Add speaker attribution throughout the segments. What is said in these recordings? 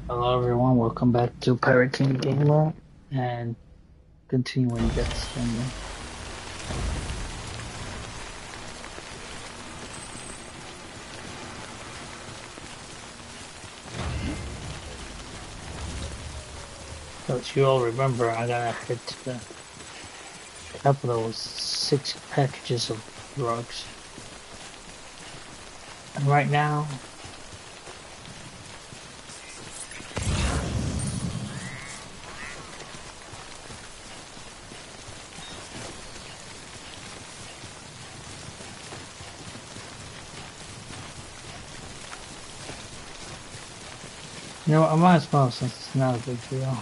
Speaker 1: Hello everyone, welcome back to Pirate King Gamer and continuing Death Stranding. So as you all remember, I gotta head to the capital with 6 packages of drugs. And right now, you know what, I might as well since it's not a big deal.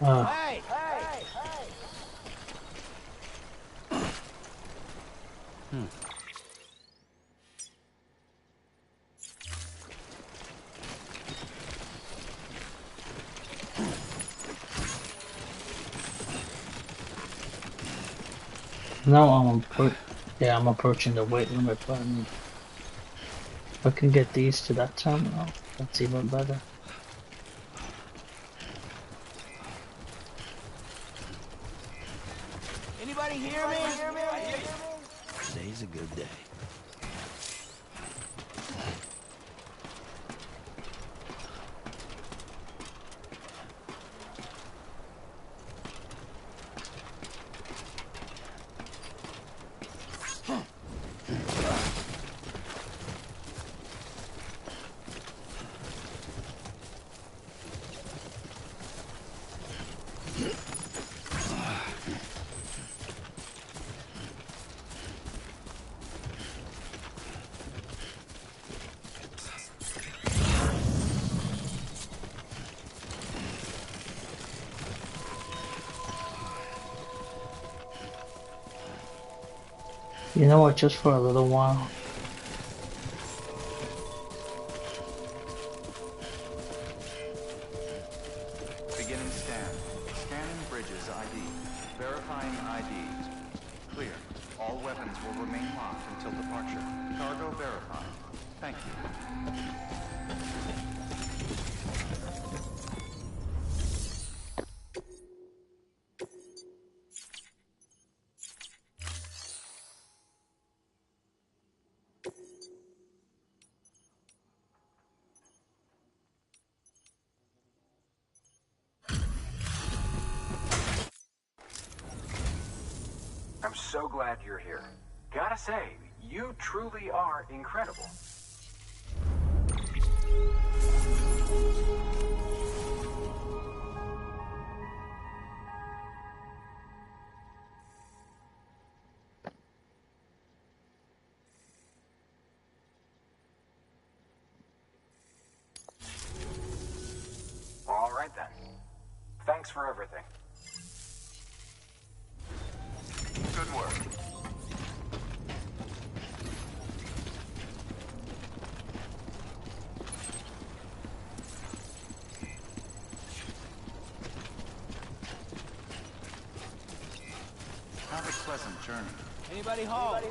Speaker 1: Uh,
Speaker 2: Hey! Hey! Hmm.
Speaker 1: now I'm approaching the weight limit button. If I can get these to that terminal, that's even better.
Speaker 2: Anybody hear me? Today's a good day.
Speaker 1: You know what? Just for a little while.
Speaker 3: Beginning scan. Scanning bridges ID. Verifying IDs. Clear. All weapons will remain locked until departure. Cargo verified. Thank you.
Speaker 4: I'm so glad you're here. Gotta say, you truly are incredible. All right then. Thanks for everything. Good work.
Speaker 3: Have a pleasant journey.
Speaker 2: Anybody home?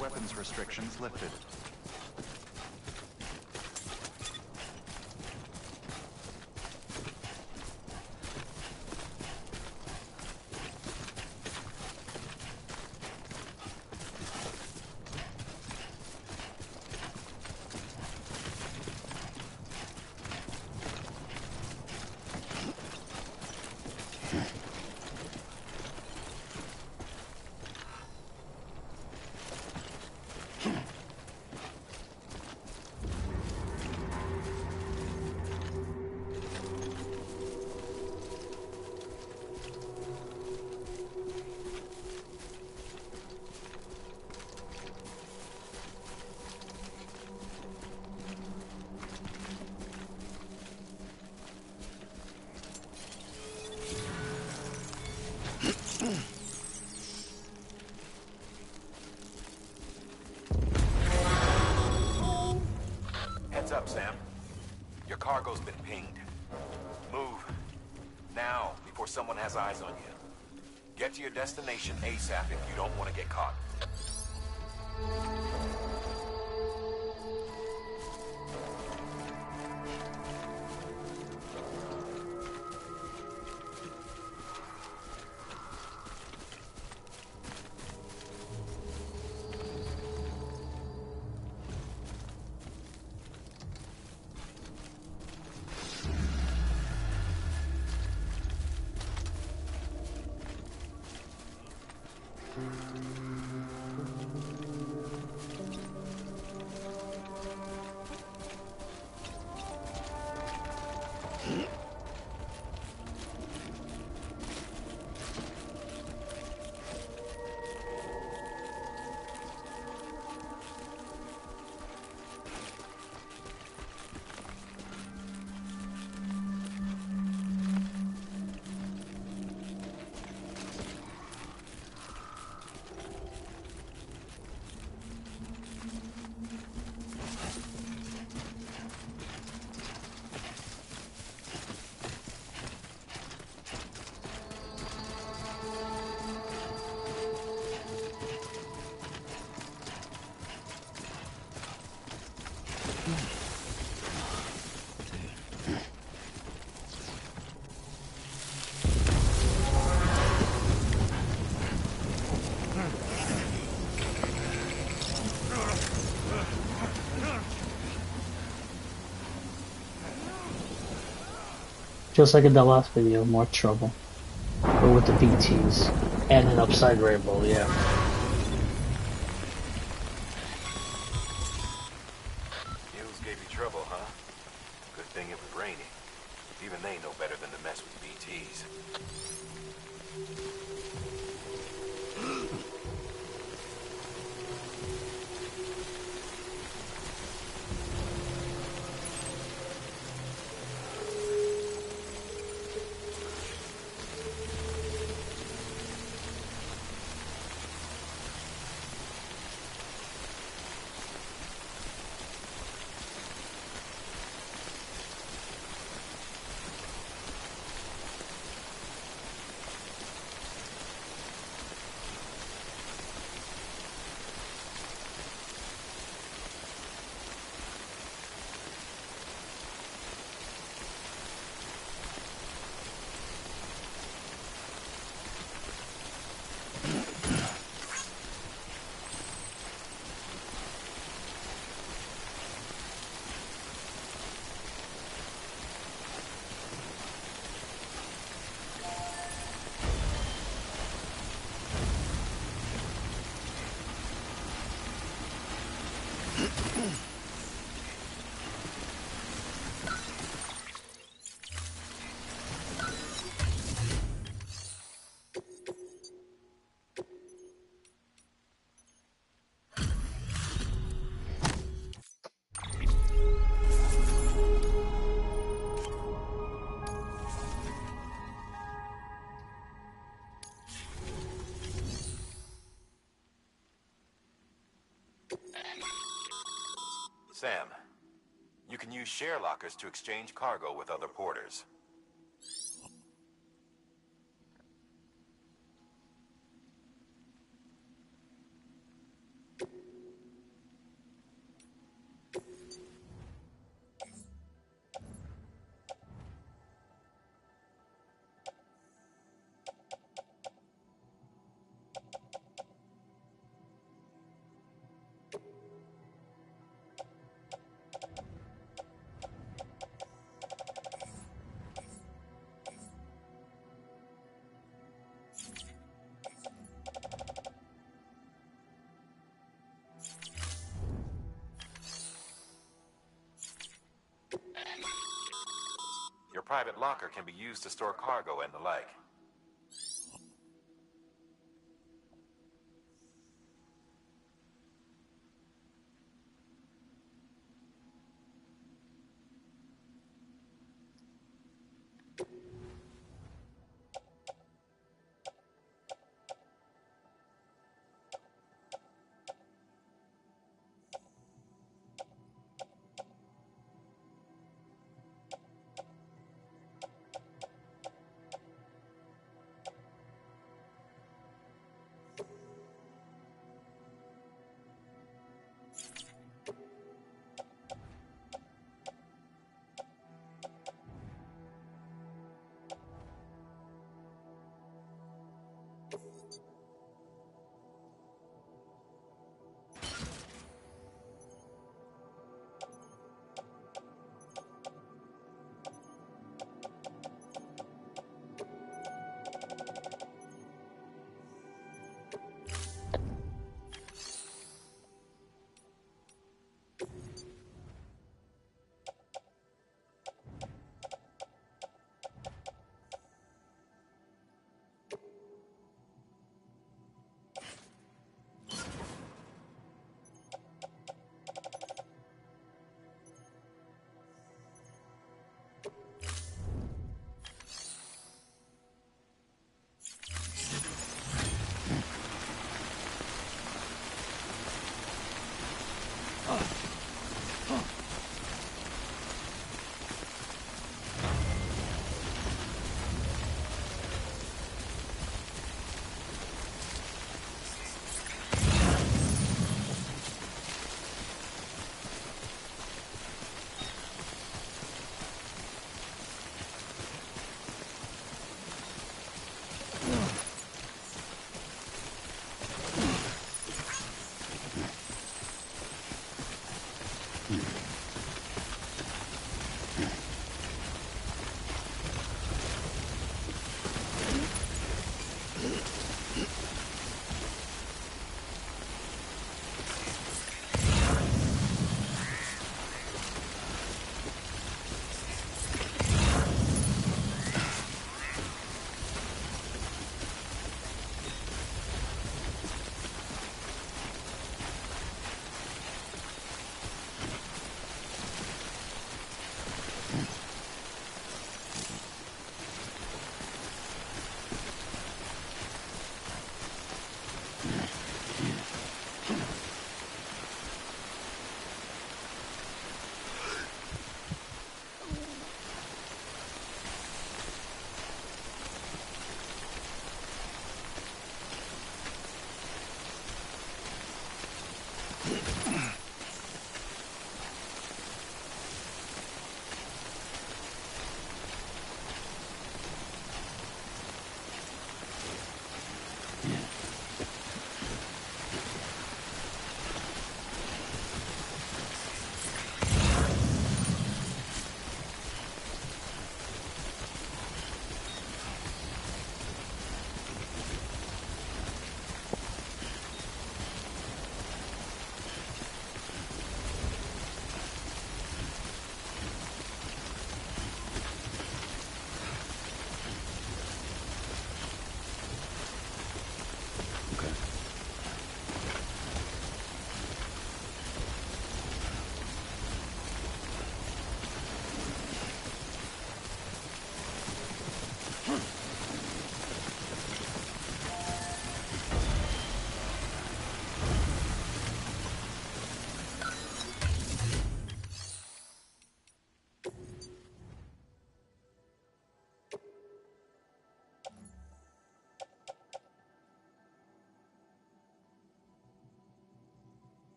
Speaker 3: Weapons restrictions lifted.
Speaker 4: Heads up, Sam. Your cargo's been pinged. Move. Now, before someone has eyes on you. Get to your destination ASAP if you don't want to get caught.
Speaker 1: Just like in the last video, more trouble. But with the BTs. And an upside rainbow, yeah.
Speaker 4: Mules gave you trouble, huh? Good thing it was raining. Even they know better than to mess with BTs. Sam, you can use share lockers to exchange cargo with other porters. Your private locker can be used to store cargo and the like.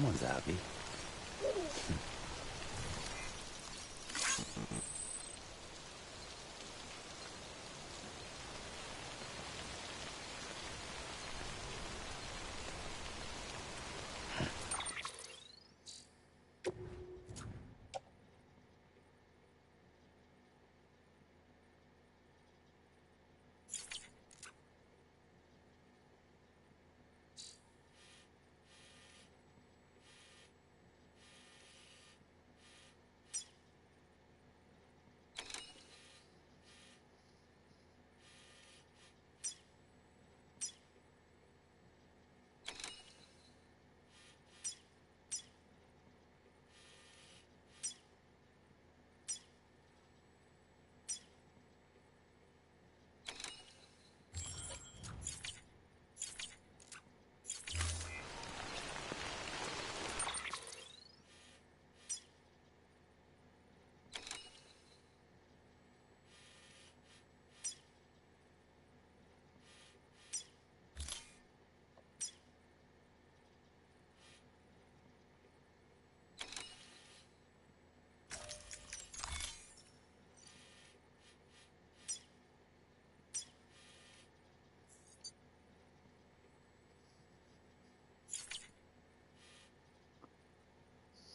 Speaker 2: Someone's happy.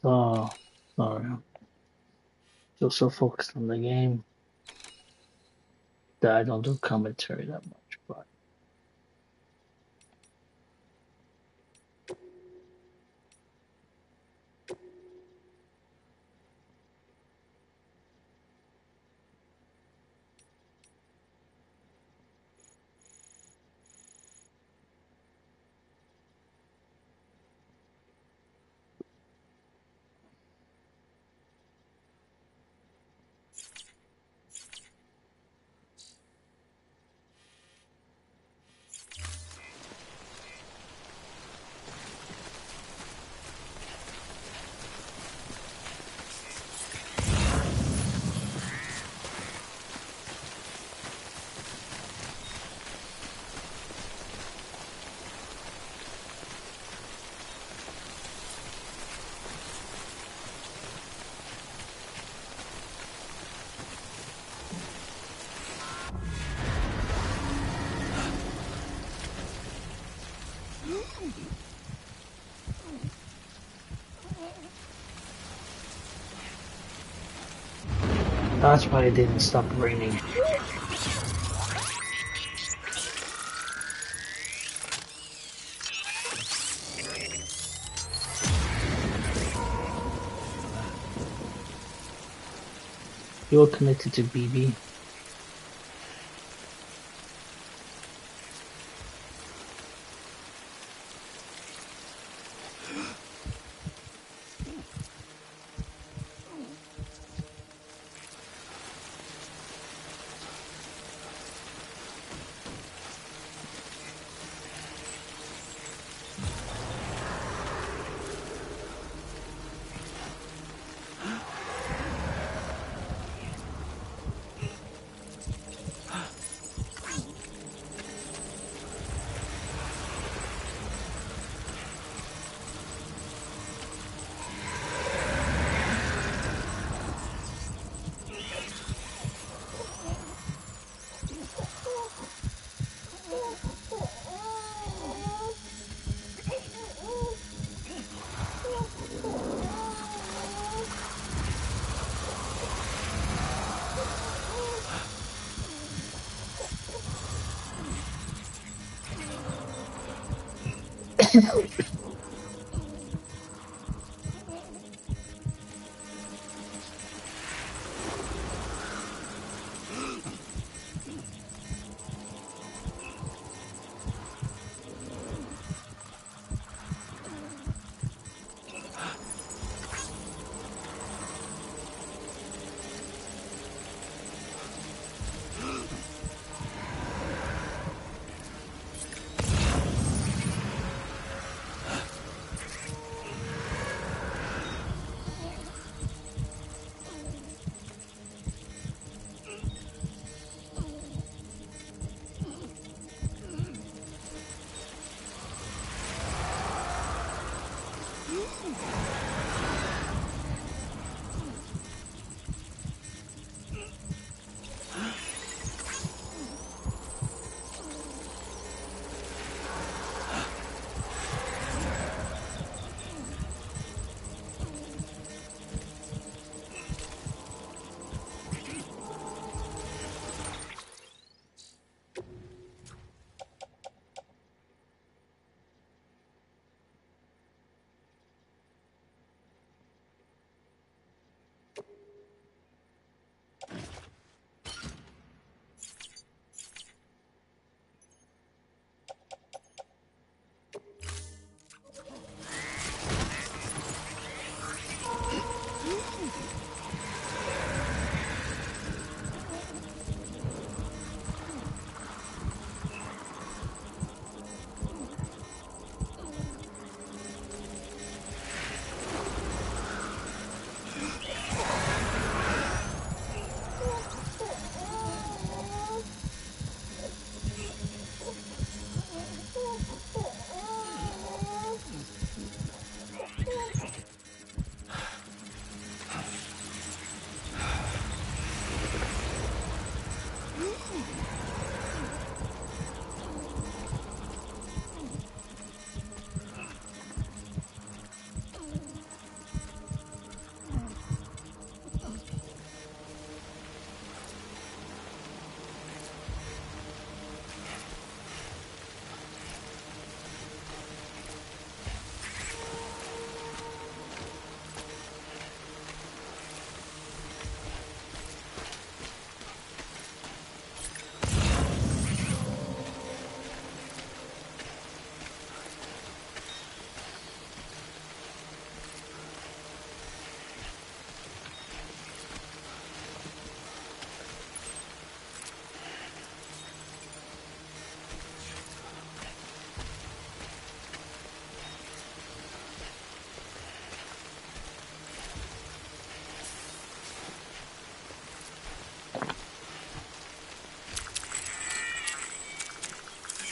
Speaker 1: So, sorry, I'm just so focused on the game that I don't do commentary that much. But that's why it didn't stop raining. You're connected to BB.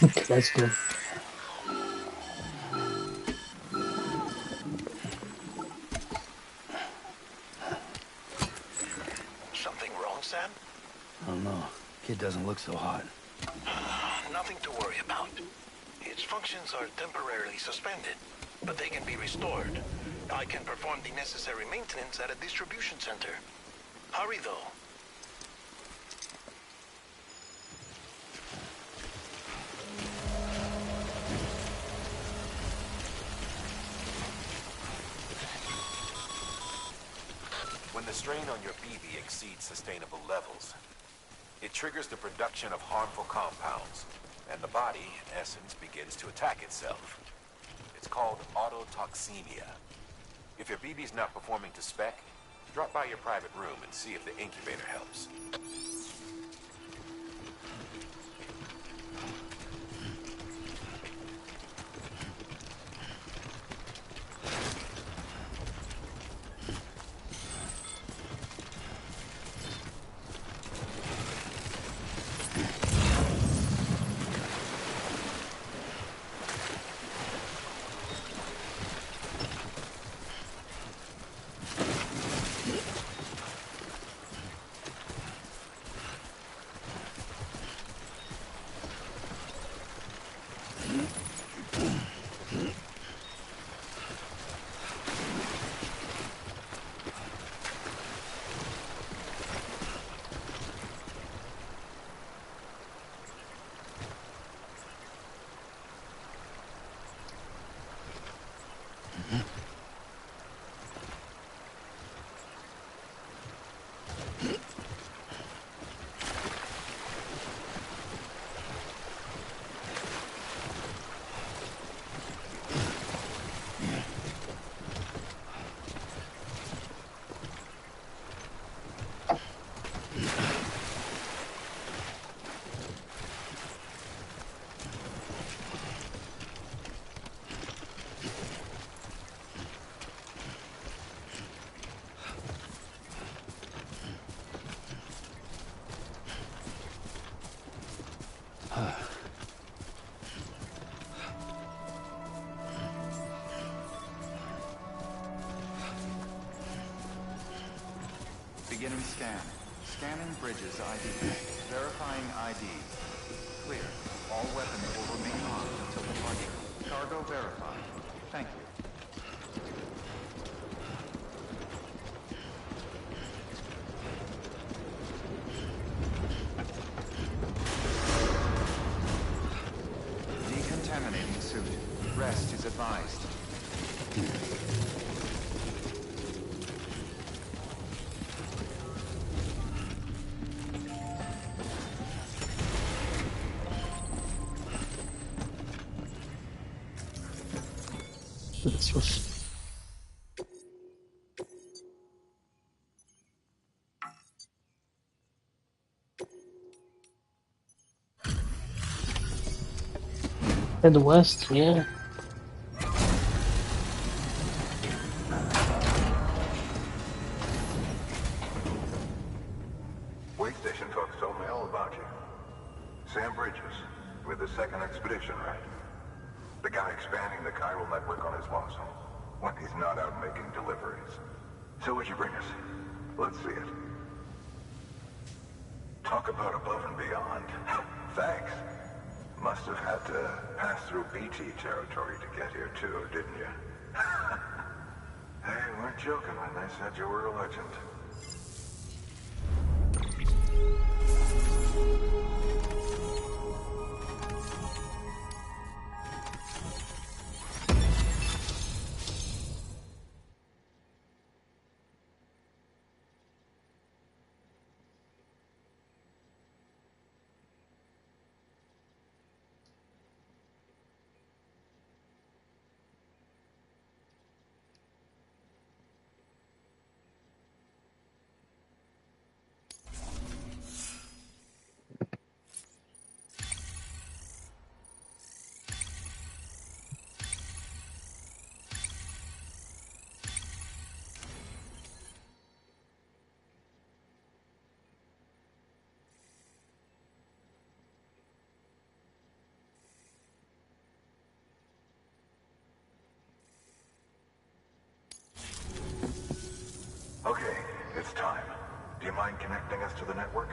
Speaker 1: Okay, that's good.
Speaker 5: Something wrong, Sam?
Speaker 6: I don't know. Kid doesn't look so hot.
Speaker 5: Nothing to worry about. Its functions are temporarily suspended, but they can be restored. I can perform the necessary maintenance at a distribution center. Hurry, though.
Speaker 4: When the strain on your BB exceeds sustainable levels, it triggers the production of harmful compounds, and the body, in essence, begins to attack itself. It's called autotoxemia. If your BB's not performing to spec, drop by your private room and see if the incubator helps.
Speaker 3: Beginning scan. Scanning bridges ID. Verifying IDs. Clear. All weapons will remain locked until departure. Cargo verified. Thank you. Decontaminating suit. Rest is advised.
Speaker 1: This was in the west, yeah.
Speaker 7: Wait station folks told me all about you. Sam Bridges, with the second expedition, right? The guy expanding the chiral network on his lonesome, when he's not out making deliveries. So what'd you bring us? Let's see it. Talk about above and beyond. Thanks. Must have had to pass through BT territory to get here too, didn't you? They weren't joking when they said you were a legend. Okay, it's time. Do you mind connecting us to the network?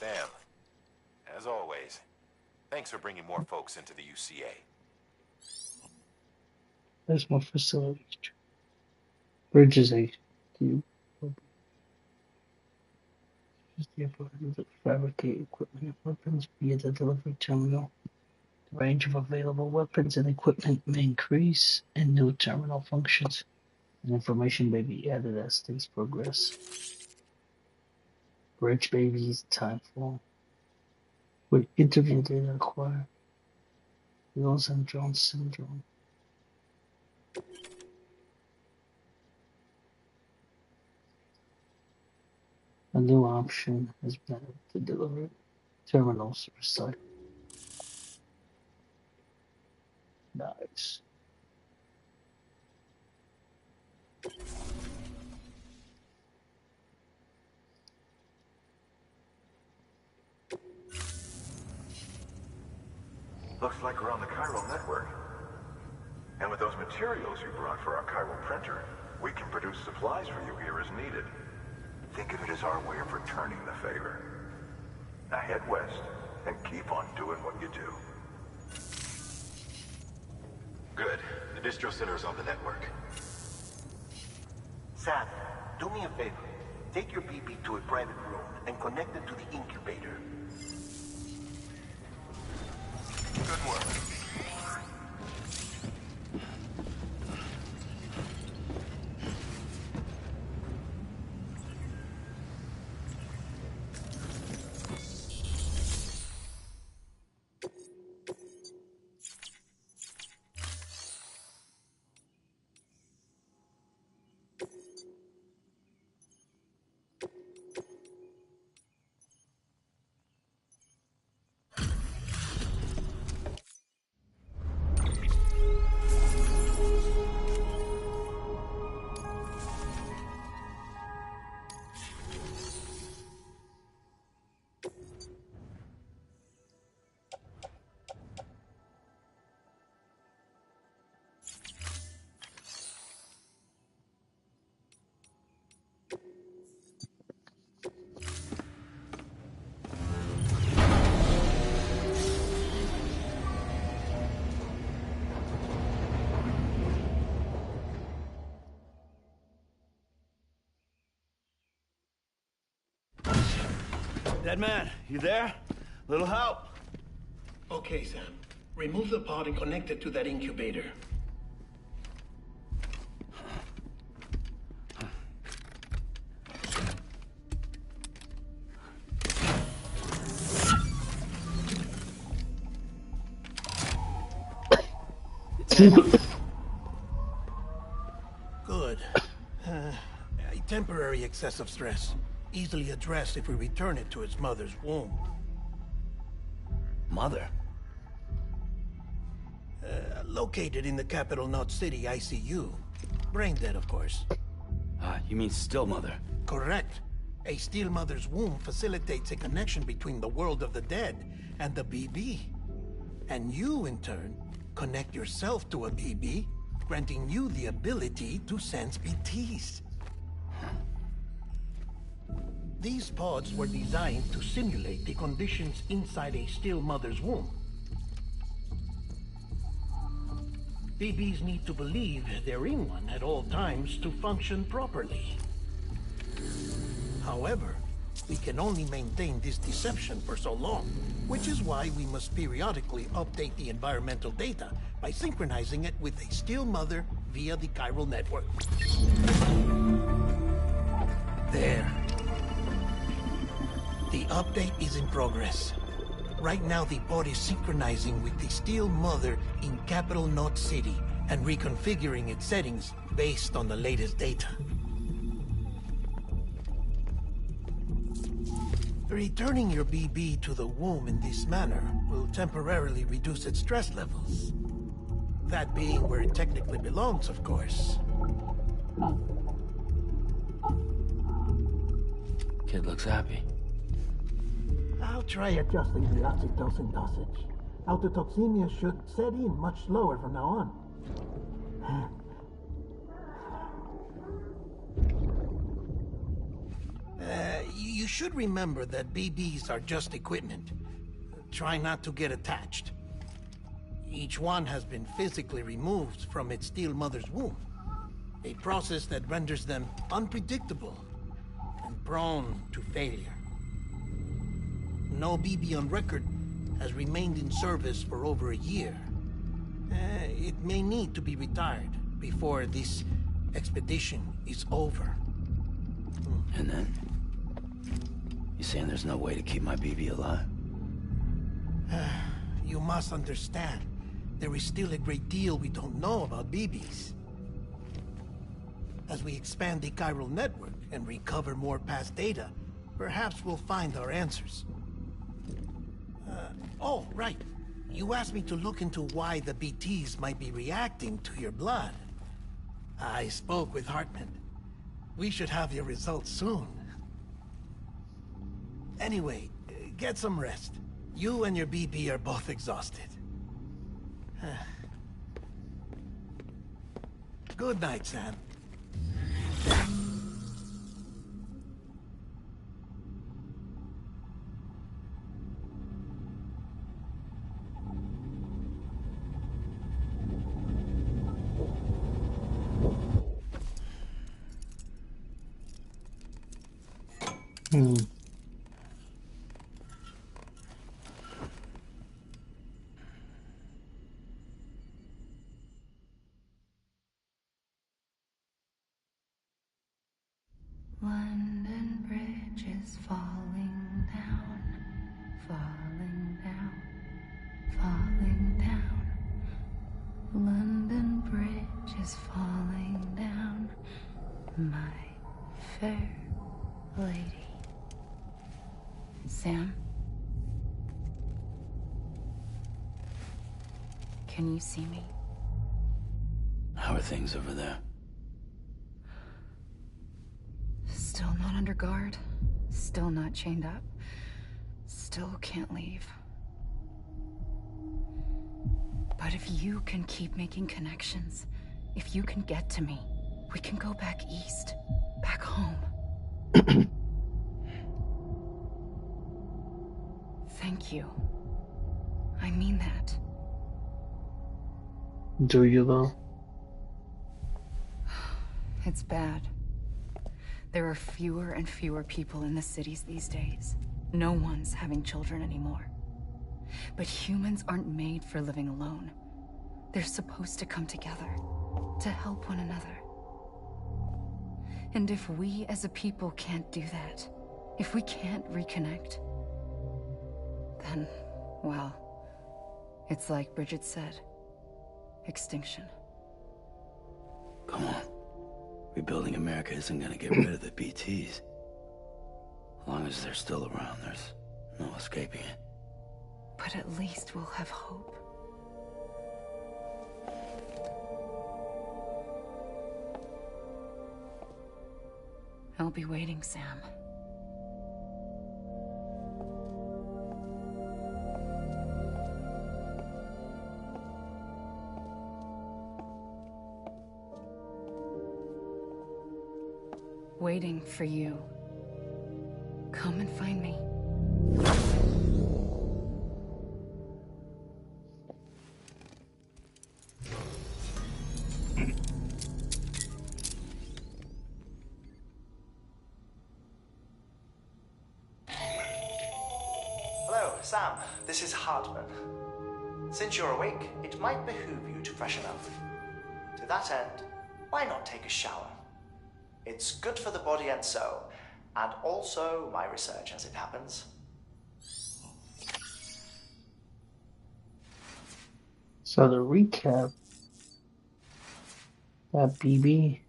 Speaker 4: Sam, as always, thanks for bringing more folks into the UCA.
Speaker 1: There's more facilities. Bridges HQ. Use the ability to fabricate equipment and weapons via the delivery terminal. The range of available weapons and equipment may increase, and new terminal functions and information may be added as things progress. Bridge babies time form. With interview data acquired. Wills and Jones syndrome. A new option has been added to deliver terminals recycle. Nice.
Speaker 7: Looks like we're on the chiral network. And with those materials you brought for our chiral printer, we can produce supplies for you here as needed. Think of it as our way of returning the favor. Now head west and keep on doing what you do.
Speaker 4: Good. The distro center is on the network.
Speaker 5: Sam, do me a favor. Take your BB to a private room and connect it to the incubator.
Speaker 7: Good work.
Speaker 6: Dead man, you there? Little help?
Speaker 5: Okay, Sam. Remove the pod and connect it to that incubator. Good. A temporary excessive stress. Easily addressed if we return it to its mother's womb.
Speaker 6: Mother?
Speaker 5: Located in the capital Knot City ICU. Brain dead, of course.
Speaker 6: You mean still mother?
Speaker 5: Correct. A still mother's womb facilitates a connection between the world of the dead and the BB. And you, in turn, connect yourself to a BB, granting you the ability to sense BTs. These pods were designed to simulate the conditions inside a still mother's womb. BBs need to believe they're in one at all times to function properly. However, we can only maintain this deception for so long, which is why we must periodically update the environmental data by synchronizing it with a still mother via the chiral network. There. The update is in progress. Right now, the pod is synchronizing with the still mother in capital Knot City and reconfiguring its settings based on the latest data. Returning your BB to the womb in this manner will temporarily reduce its stress levels. That being where it technically belongs, of course.
Speaker 6: Kid looks happy.
Speaker 5: I'll try adjusting the oxytocin dosage. Autotoxemia should set in much slower from now on. You should remember that BBs are just equipment. Try not to get attached. Each one has been physically removed from its still mother's womb. A process that renders them unpredictable and prone to failure. No BB on record has remained in service for over a year. It may need to be retired before this expedition is over.
Speaker 6: And then? You saying there's no way to keep my BB alive?
Speaker 5: You must understand, there is still a great deal we don't know about BBs. As we expand the chiral network and recover more past data, perhaps we'll find our answers. Oh, right. You asked me to look into why the BTs might be reacting to your blood. I spoke with Hartman. We should have your results soon. Anyway, get some rest. You and your BB are both exhausted. Good night, Sam.
Speaker 8: London Bridge is falling down, falling down, falling down. London Bridge is falling down, my fair lady. Sam? Can you see me?
Speaker 6: How are things over there?
Speaker 8: Still not under guard, still not chained up, still can't leave. But if you can keep making connections, if you can get to me, we can go back east, back home. Thank you. I mean that.
Speaker 1: Do you though?
Speaker 8: It's bad. There are fewer and fewer people in the cities these days. No one's having children anymore. But humans aren't made for living alone. They're supposed to come together, to help one another. And if we as a people can't do that, if we can't reconnect, then, well, it's like Bridget said, extinction.
Speaker 6: Come on. Rebuilding America isn't gonna get rid of the BTs. As long as they're still around, there's no escaping it.
Speaker 8: But at least we'll have hope. I'll be waiting, Sam. Waiting for you. Come and find me.
Speaker 9: Hello, Sam. This is Hartman. Since you're awake, it might behoove you to freshen up. To that end, why not take a shower? It's good for the body and soul, and also my research as it happens.
Speaker 1: So to recap, that BB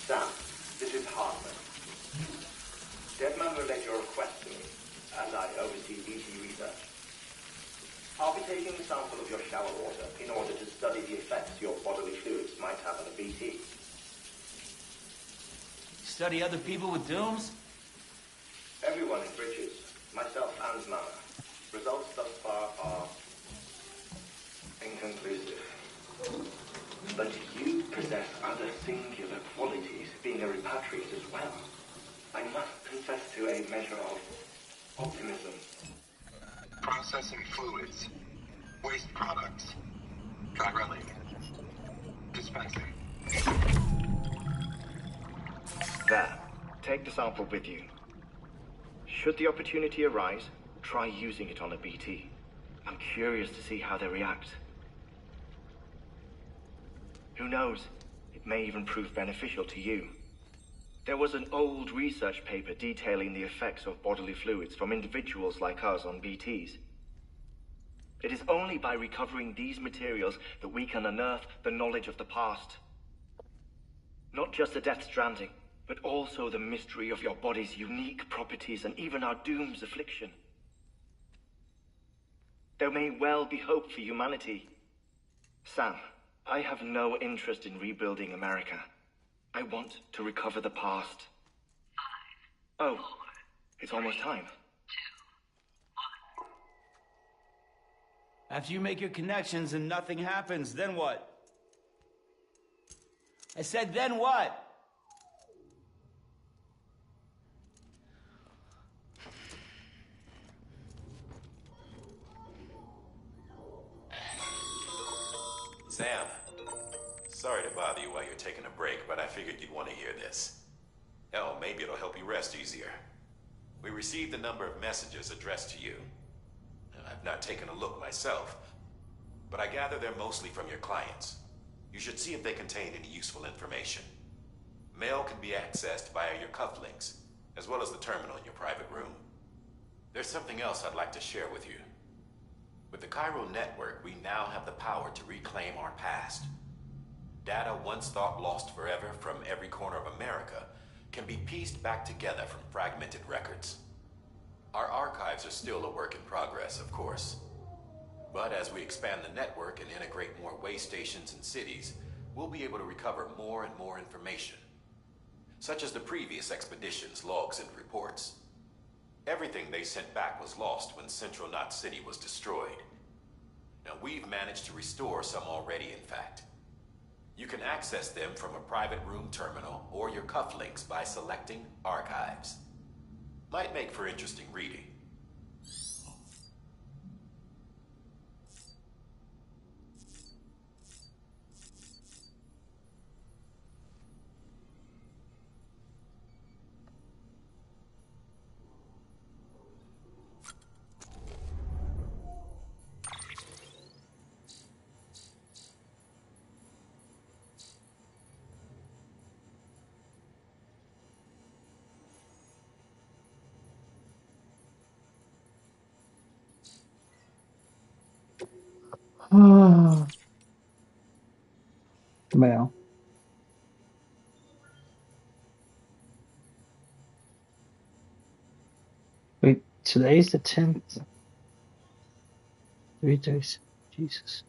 Speaker 10: Sam, this is Hartman. Deadman relayed your request to me, as I oversee BT research. I'll be taking a sample of your shower water in order to study the effects your bodily fluids might have on a BT.
Speaker 11: Study other people with dooms?
Speaker 10: Everyone in Bridges, myself and Mana. Results thus far are inconclusive. But you possess other singular qualities, being a repatriate as well. I must confess to a measure of optimism.
Speaker 7: Processing fluids. Waste products. Try running. Dispensing.
Speaker 10: There. Take the sample with you. Should the opportunity arise, try using it on a BT. I'm curious to see how they react. Who knows? It may even prove beneficial to you. There was an old research paper detailing the effects of bodily fluids from individuals like us on BTs. It is only by recovering these materials that we can unearth the knowledge of the past. Not just the Death Stranding, but also the mystery of your body's unique properties and even our doom's affliction. There may well be hope for humanity. Sam, I have no interest in rebuilding America. I want to recover the past. 5, 4, it's almost time.
Speaker 11: 2, 1. After you make your connections and nothing happens, then what? I said, then what?
Speaker 4: Sam, sorry to bother you while you're taking a break, but I figured you'd want to hear this. Hell, maybe it'll help you rest easier. We received a number of messages addressed to you. I've not taken a look myself, but I gather they're mostly from your clients. You should see if they contain any useful information. Mail can be accessed via your cufflinks, as well as the terminal in your private room. There's something else I'd like to share with you. With the Chiral Network, we now have the power to reclaim our past. Data once thought lost forever from every corner of America can be pieced back together from fragmented records. Our archives are still a work in progress, of course. But as we expand the network and integrate more way stations and cities, we'll be able to recover more and more information, such as the previous expedition's logs and reports. Everything they sent back was lost when Central Knot City was destroyed. Now, we've managed to restore some already, in fact. You can access them from a private room terminal or your cufflinks by selecting Archives. Might make for interesting reading.
Speaker 1: Mail. Wait, today's the 10th. 3 days. Jesus.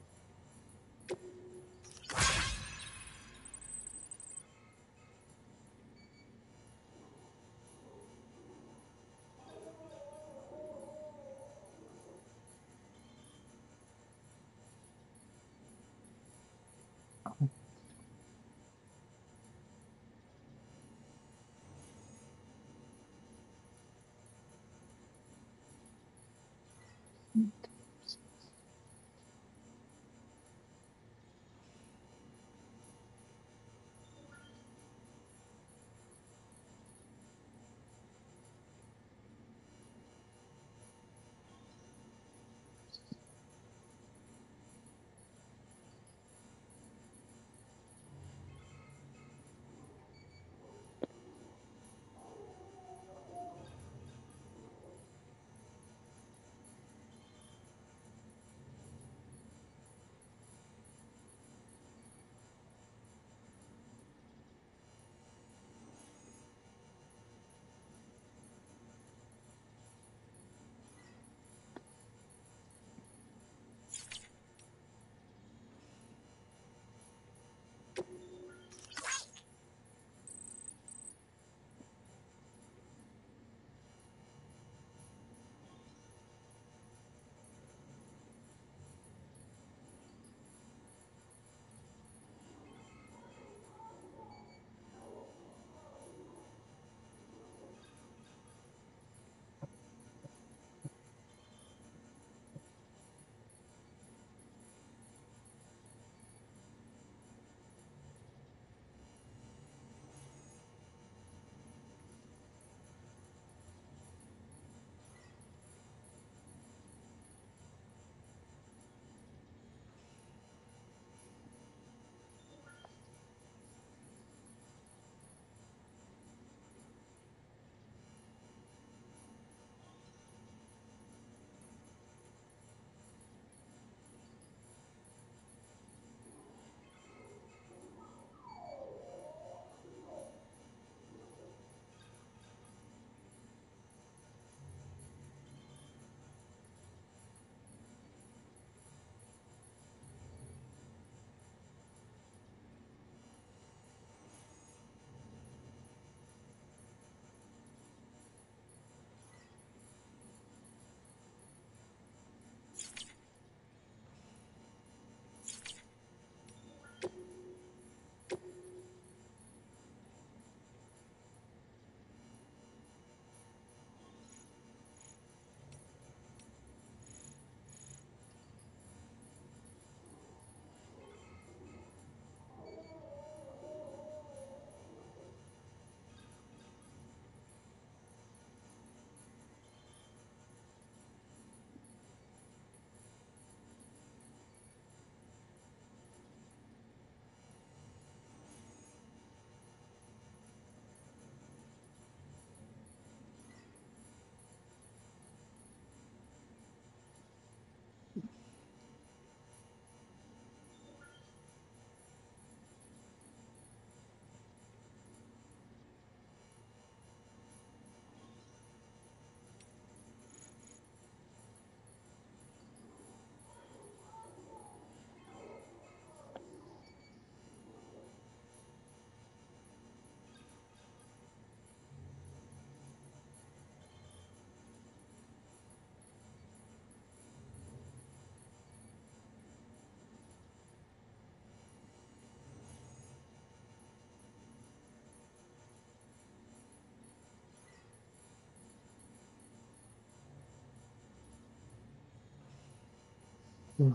Speaker 1: Yeah.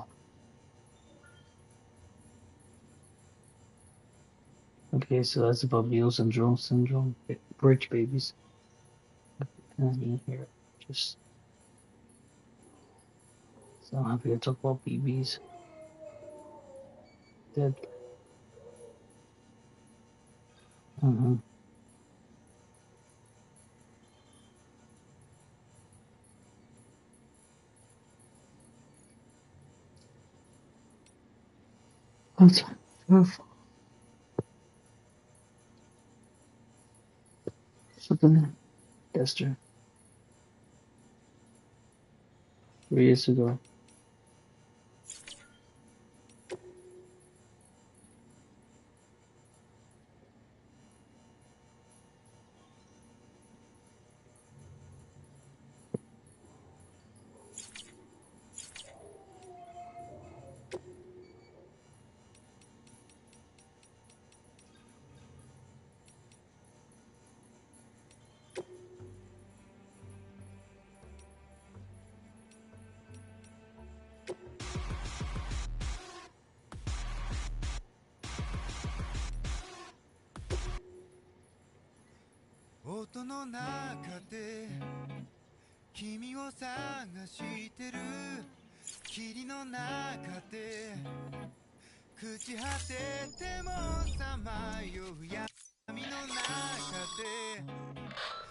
Speaker 1: Okay, so that's about Meals syndrome, bridge babies. And here, just so happy to talk about BBs. Dead. Mm-hmm. That's beautiful. Something yesterday, 3 years ago.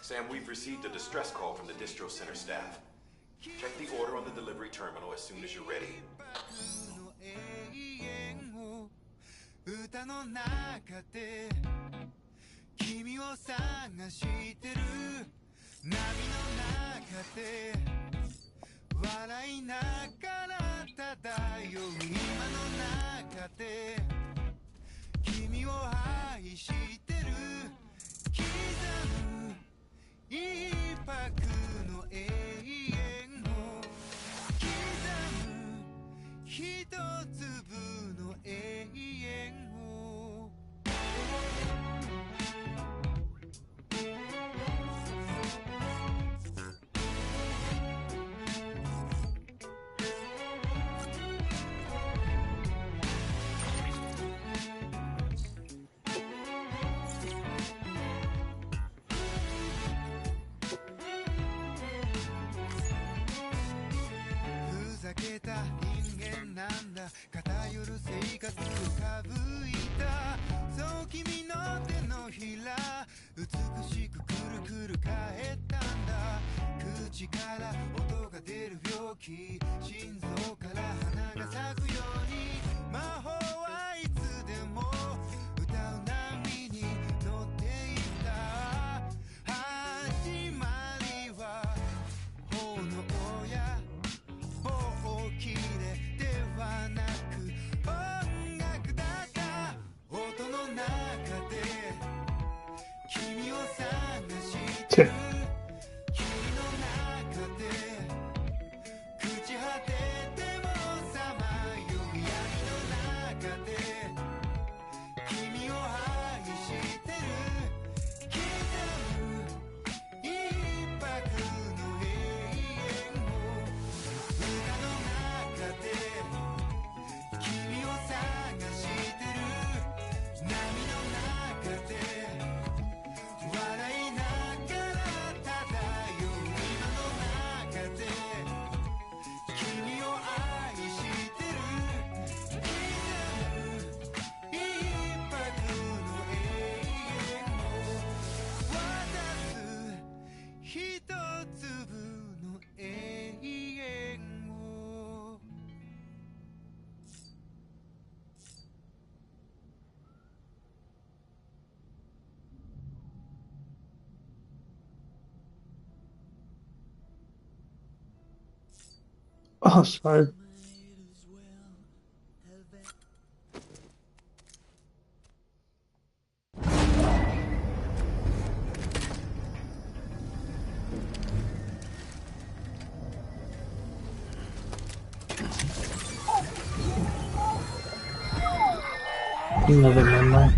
Speaker 4: Sam, we've received a distress call from the distro center staff. Check the order on the delivery terminal as soon as you're ready. Okay. Oh, sorry. Another memory.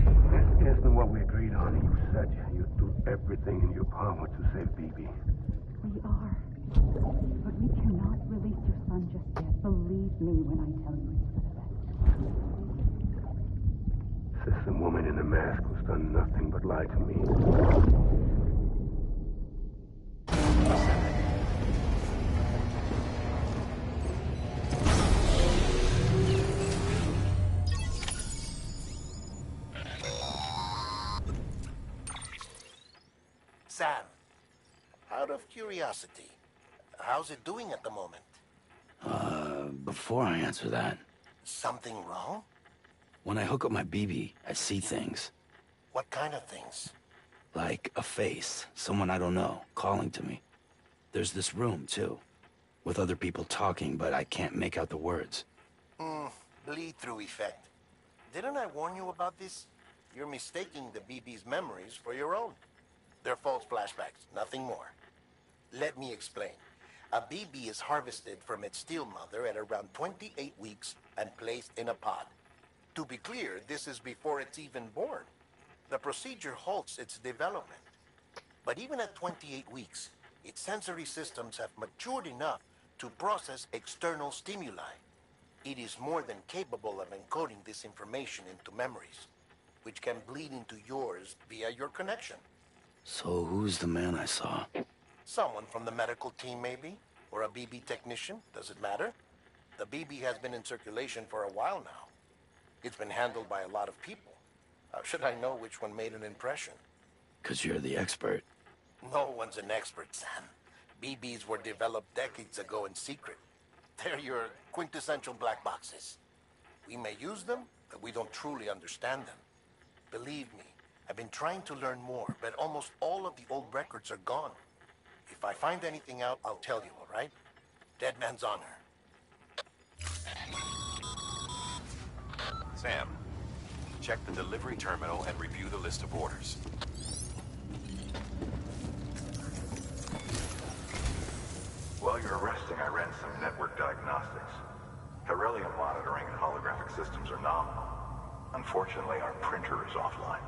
Speaker 7: This isn't what we agreed on. You said you'd do everything in your power to save BB.
Speaker 12: We are. But we cannot release your son just yet. Believe me when I
Speaker 7: mask has done nothing but lie to me.
Speaker 12: Sam, out of curiosity, how's it doing at the moment?
Speaker 6: Before I answer that,
Speaker 12: Something wrong?
Speaker 6: when I hook up my BB, I see things.
Speaker 12: What kind of things?
Speaker 6: Like a face, someone I don't know, calling to me. There's this room, too, with other people talking, but I can't make out the words.
Speaker 12: Bleed-through effect. Didn't I warn you about this? You're mistaking the BB's memories for your own. They're false flashbacks, nothing more. Let me explain. A BB is harvested from its steel mother at around 28 weeks and placed in a pod. To be clear, this is before it's even born. The procedure halts its development. But even at 28 weeks, its sensory systems have matured enough to process external stimuli. It is more than capable of encoding this information into memories, which can bleed into yours via your connection.
Speaker 6: So who's the man I saw?
Speaker 12: Someone from the medical team, maybe? Or a BB technician? Does it matter? The BB has been in circulation for a while now. It's been handled by a lot of people. How should I know which one made an impression?
Speaker 6: 'Cause you're the expert.
Speaker 12: No one's an expert, Sam. BBs were developed decades ago in secret. They're your quintessential black boxes. We may use them, but we don't truly understand them. Believe me, I've been trying to learn more, but almost all of the old records are gone. If I find anything out, I'll tell you, all right? Dead man's honor.
Speaker 4: Sam, check the delivery terminal and review the list of orders.
Speaker 7: While you're resting, I ran some network diagnostics. Beryllium monitoring and holographic systems are nominal. Unfortunately, our printer is offline.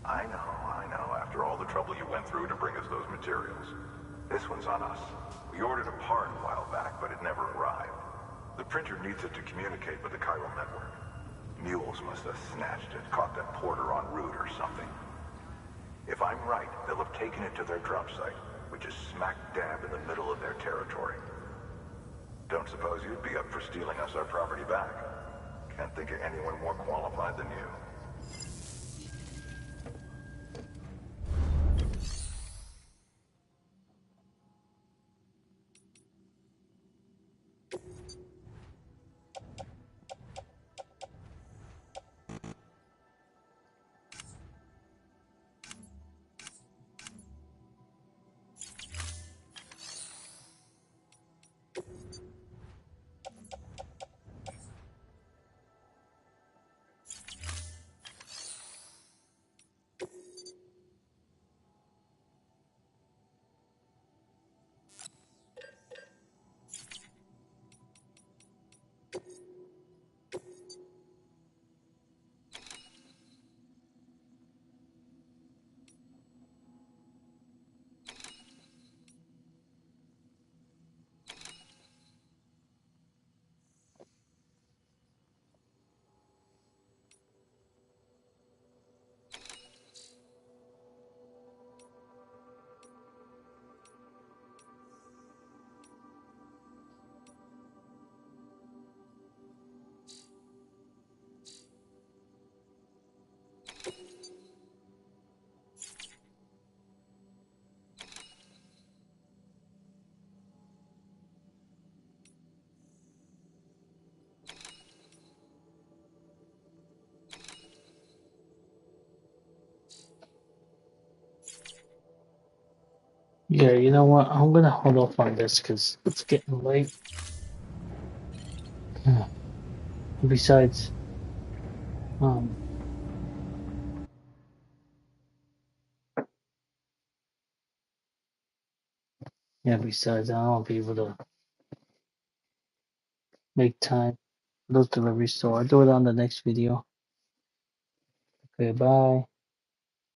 Speaker 7: I know. After all the trouble you went through to bring us those materials. This one's on us. We ordered a part a while back, but it never arrived. The printer needs it to communicate with the chiral network. Mules must have snatched it, caught that porter en route or something. If I'm right, they'll have taken it to their drop site, which is smack dab in the middle of their territory. Don't suppose you'd be up for stealing us our property back? Can't think of anyone more qualified than you.
Speaker 1: Yeah, you know what? I'm gonna hold off on this because it's getting late. Besides, um, besides, I won't be able to make time for those deliveries, so I'll do it on the next video. Okay, bye.